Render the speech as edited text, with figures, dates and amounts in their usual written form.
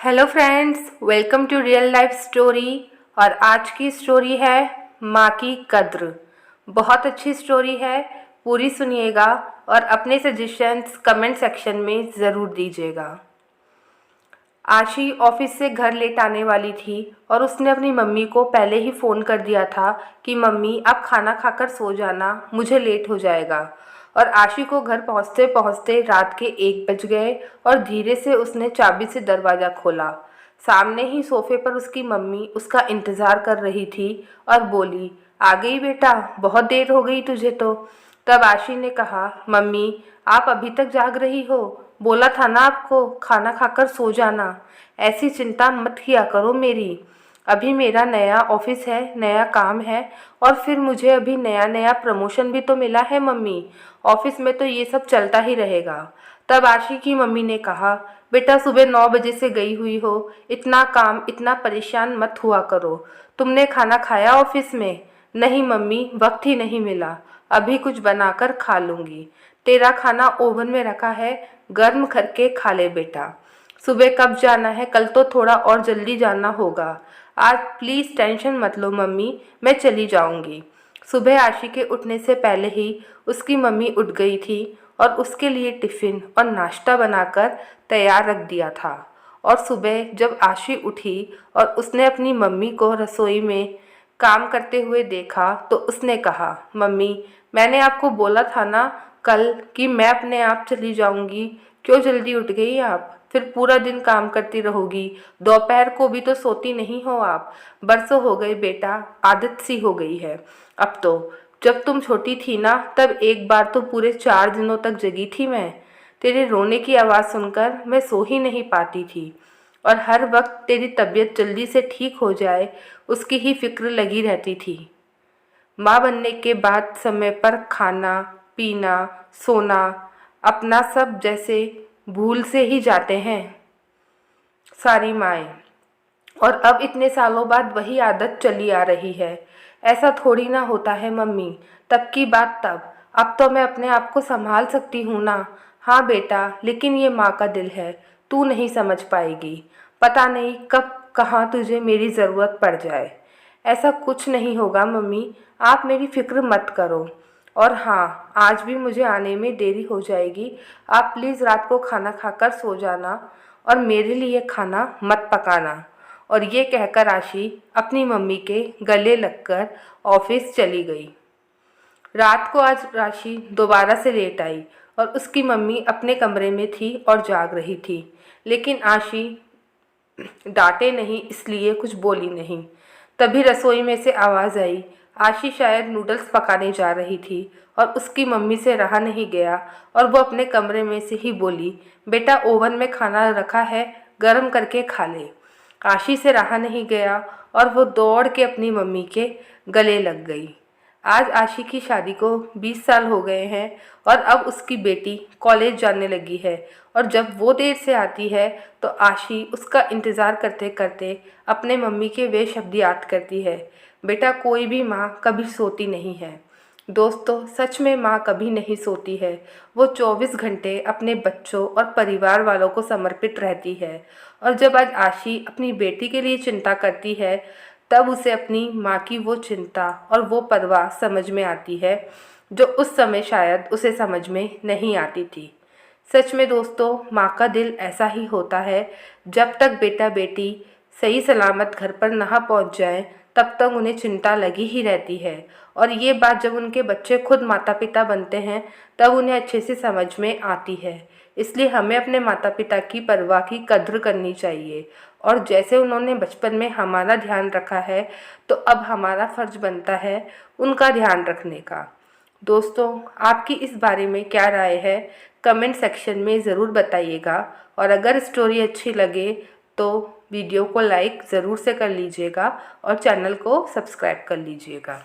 Hello friends, welcome to real life story. और आज की स्टोरी है माँ की कद्र। बहुत अच्छी स्टोरी है, पूरी सुनिएगा और अपने सजेशंस कमेंट सेक्शन में ज़रूर दीजिएगा। आशी ऑफिस से घर लेट आने वाली थी और उसने अपनी मम्मी को पहले ही फ़ोन कर दिया था कि मम्मी आप खाना खाकर सो जाना, मुझे लेट हो जाएगा। और आशी को घर पहुंचते पहुंचते रात के 1 बज गए और धीरे से उसने चाबी से दरवाज़ा खोला। सामने ही सोफे पर उसकी मम्मी उसका इंतज़ार कर रही थी और बोली, आ गई बेटा, बहुत देर हो गई तुझे तो। तब आशी ने कहा, मम्मी आप अभी तक जाग रही हो, बोला था ना आपको खाना खाकर सो जाना। ऐसी चिंता मत किया करो मेरी, अभी मेरा नया ऑफिस है, नया काम है और फिर मुझे अभी नया नया प्रमोशन भी तो मिला है मम्मी। ऑफिस में तो ये सब चलता ही रहेगा। तब आशी की मम्मी ने कहा, बेटा सुबह 9 बजे से गई हुई हो, इतना काम, इतना परेशान मत हुआ करो। तुमने खाना खाया ऑफिस में? नहीं मम्मी, वक्त ही नहीं मिला, अभी कुछ बनाकर खा लूँगी। तेरा खाना ओवन में रखा है, गर्म करके खा ले बेटा। सुबह कब जाना है? कल तो थोड़ा और जल्दी जाना होगा। आज प्लीज़ टेंशन मत लो मम्मी, मैं चली जाऊंगी। सुबह आशी के उठने से पहले ही उसकी मम्मी उठ गई थी और उसके लिए टिफ़िन और नाश्ता बनाकर तैयार रख दिया था। और सुबह जब आशी उठी और उसने अपनी मम्मी को रसोई में काम करते हुए देखा तो उसने कहा, मम्मी मैंने आपको बोला था ना कल कि मैं अपने आप चली जाऊंगी, क्यों जल्दी उठ गई आप? फिर पूरा दिन काम करती रहोगी, दोपहर को भी तो सोती नहीं हो आप। बरसों हो गए बेटा, आदत सी हो गई है अब तो। जब तुम छोटी थी ना तब एक बार तो पूरे 4 दिनों तक जगी थी मैं। तेरे रोने की आवाज़ सुनकर मैं सो ही नहीं पाती थी और हर वक्त तेरी तबीयत जल्दी से ठीक हो जाए उसकी ही फिक्र लगी रहती थी। माँ बनने के बाद समय पर खाना पीना सोना अपना सब जैसे भूल से ही जाते हैं सारी माएँ। और अब इतने सालों बाद वही आदत चली आ रही है। ऐसा थोड़ी ना होता है मम्मी, तब की बात तब, अब तो मैं अपने आप को संभाल सकती हूँ ना। हाँ बेटा, लेकिन ये माँ का दिल है, तू नहीं समझ पाएगी। पता नहीं कब कहाँ तुझे मेरी ज़रूरत पड़ जाए। ऐसा कुछ नहीं होगा मम्मी, आप मेरी फ़िक्र मत करो। और हाँ, आज भी मुझे आने में देरी हो जाएगी, आप प्लीज़ रात को खाना खाकर सो जाना और मेरे लिए खाना मत पकाना। और ये कहकर आशी अपनी मम्मी के गले लगकर ऑफिस चली गई। रात को आज राशि दोबारा से लेट आई और उसकी मम्मी अपने कमरे में थी और जाग रही थी, लेकिन आशी डांटे नहीं इसलिए कुछ बोली नहीं। तभी रसोई में से आवाज़ आई। आशी शायद नूडल्स पकाने जा रही थी और उसकी मम्मी से रहा नहीं गया और वो अपने कमरे में से ही बोली, बेटा ओवन में खाना रखा है, गर्म करके खा ले। आशी से रहा नहीं गया और वो दौड़ के अपनी मम्मी के गले लग गई। आज आशी की शादी को 20 साल हो गए हैं और अब उसकी बेटी कॉलेज जाने लगी है और जब वो देर से आती है तो आशी उसका इंतज़ार करते करते अपने मम्मी के वे शब्द याद करती है। बेटा कोई भी माँ कभी सोती नहीं है। दोस्तों सच में माँ कभी नहीं सोती है, वो 24 घंटे अपने बच्चों और परिवार वालों को समर्पित रहती है। और जब आज आशी अपनी बेटी के लिए चिंता करती है तब उसे अपनी माँ की वो चिंता और वो परवाह समझ में आती है जो उस समय शायद उसे समझ में नहीं आती थी। सच में दोस्तों, माँ का दिल ऐसा ही होता है, जब तक बेटा बेटी सही सलामत घर पर ना पहुँच जाए तब तक उन्हें चिंता लगी ही रहती है। और ये बात जब उनके बच्चे खुद माता पिता बनते हैं तब उन्हें अच्छे से समझ में आती है। इसलिए हमें अपने माता पिता की परवाह की कद्र करनी चाहिए और जैसे उन्होंने बचपन में हमारा ध्यान रखा है तो अब हमारा फ़र्ज बनता है उनका ध्यान रखने का। दोस्तों आपकी इस बारे में क्या राय है, कमेंट सेक्शन में ज़रूर बताइएगा। और अगर स्टोरी अच्छी लगे तो वीडियो को लाइक ज़रूर से कर लीजिएगा और चैनल को सब्सक्राइब कर लीजिएगा।